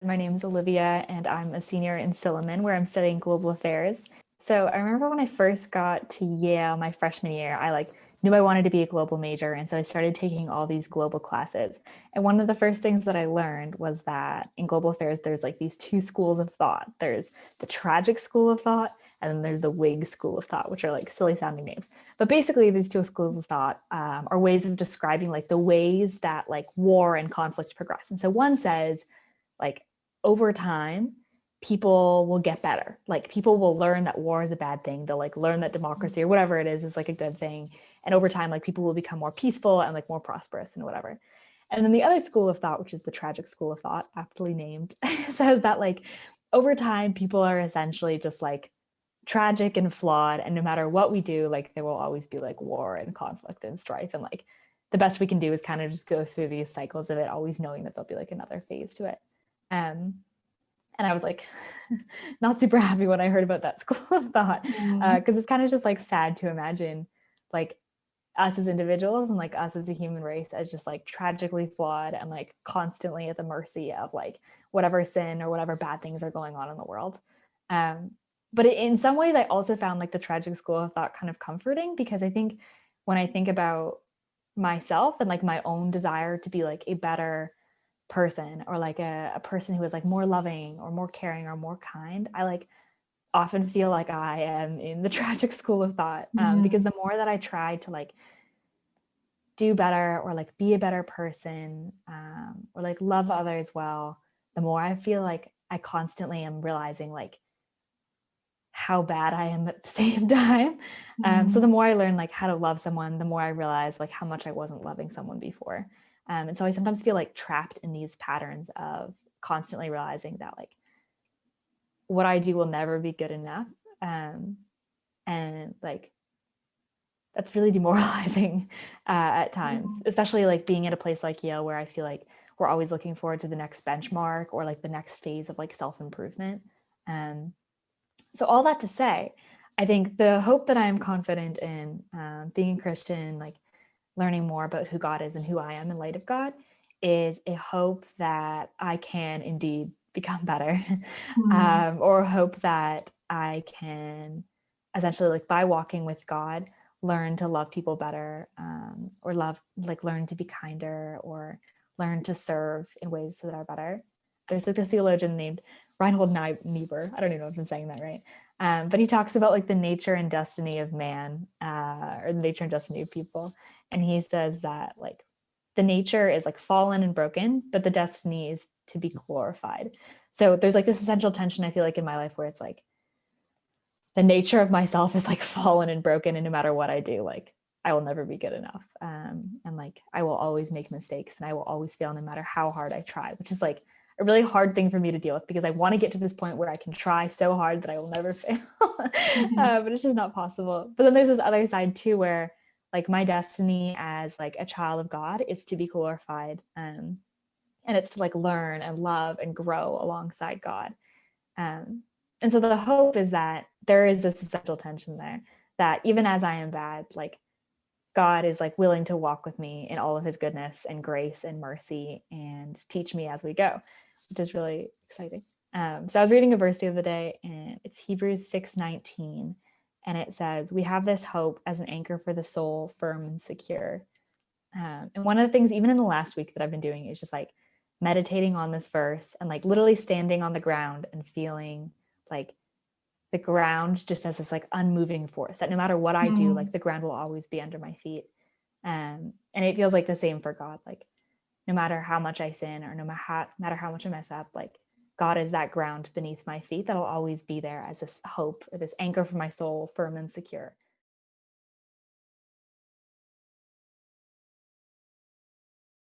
My name is Olivia, and I'm a senior in Silliman, where I'm studying global affairs. So I remember when I first got to Yale my freshman year, I knew I wanted to be a global major, and so I started taking all these global classes. And one of the first things that I learned was that in global affairs, there's like these two schools of thought. There's the tragic school of thought, and then there's the Whig school of thought, which are like silly sounding names. But basically, these two schools of thought are ways of describing like the ways that like war and conflict progress. And so one says, like, over time, people will get better. Like, people will learn that war is a bad thing. They'll like learn that democracy or whatever it is like a good thing. And over time, like, people will become more peaceful and like more prosperous and whatever. And then the other school of thought, which is the tragic school of thought, aptly named, says that like over time, people are essentially just like tragic and flawed. And no matter what we do, like there will always be like war and conflict and strife. And like the best we can do is kind of just go through these cycles of it, always knowing that there'll be like another phase to it. Um, and I was like, not super happy when I heard about that school of thought, because it's kind of just like sad to imagine like us as individuals and like us as a human race as just like tragically flawed and like constantly at the mercy of like whatever sin or whatever bad things are going on in the world. But in some ways, I also found like the tragic school of thought kind of comforting, because I think when I think about myself and like my own desire to be like a better person, or like a person who is like more loving or more caring or more kind, I like often feel like I am in the tragic school of thought, because the more that I try to like do better or like be a better person, or like love others well, the more I feel like I constantly am realizing like how bad I am at the same time. So the more I learn like how to love someone, the more I realize like how much I wasn't loving someone before. And so I sometimes feel like trapped in these patterns of constantly realizing that like what I do will never be good enough. And like that's really demoralizing at times, especially like being at a place like Yale, where I feel like we're always looking forward to the next benchmark or like the next phase of like self-improvement. So all that to say, I think the hope that I am confident in, being a Christian, like learning more about who God is and who I am in light of God, is a hope that I can indeed become better, or hope that I can essentially, like by walking with God, learn to love people better, or learn to be kinder, or learn to serve in ways that are better. There's like a theologian named Reinhold Niebuhr. I don't even know if I'm saying that right. But he talks about like the nature and destiny of man, or the nature and destiny of people. And he says that like the nature is like fallen and broken, but the destiny is to be glorified. So there's like this essential tension, I feel like, in my life, where it's like the nature of myself is like fallen and broken, and no matter what I do, like I will never be good enough. And like I will always make mistakes, and I will always fail no matter how hard I try, which is like a really hard thing for me to deal with, because I want to get to this point where I can try so hard that I will never fail. But it's just not possible. But then there's this other side too, where like my destiny as like a child of God is to be glorified. And it's to like learn and love and grow alongside God. And so the hope is that there is this essential tension there, that even as I am bad, like God is like willing to walk with me in all of his goodness and grace and mercy and teach me as we go, which is really exciting. So I was reading a verse the other day, and it's Hebrews 6:19. And it says, "We have this hope as an anchor for the soul, firm and secure." And one of the things, even in the last week, that I've been doing is just like meditating on this verse and like literally standing on the ground and feeling like the ground just as this like unmoving force, that no matter what I do, like the ground will always be under my feet. And it feels like the same for God. Like no matter how much I sin, or no matter how much I mess up, like God is that ground beneath my feet that'll always be there as this hope or this anchor for my soul, firm and secure.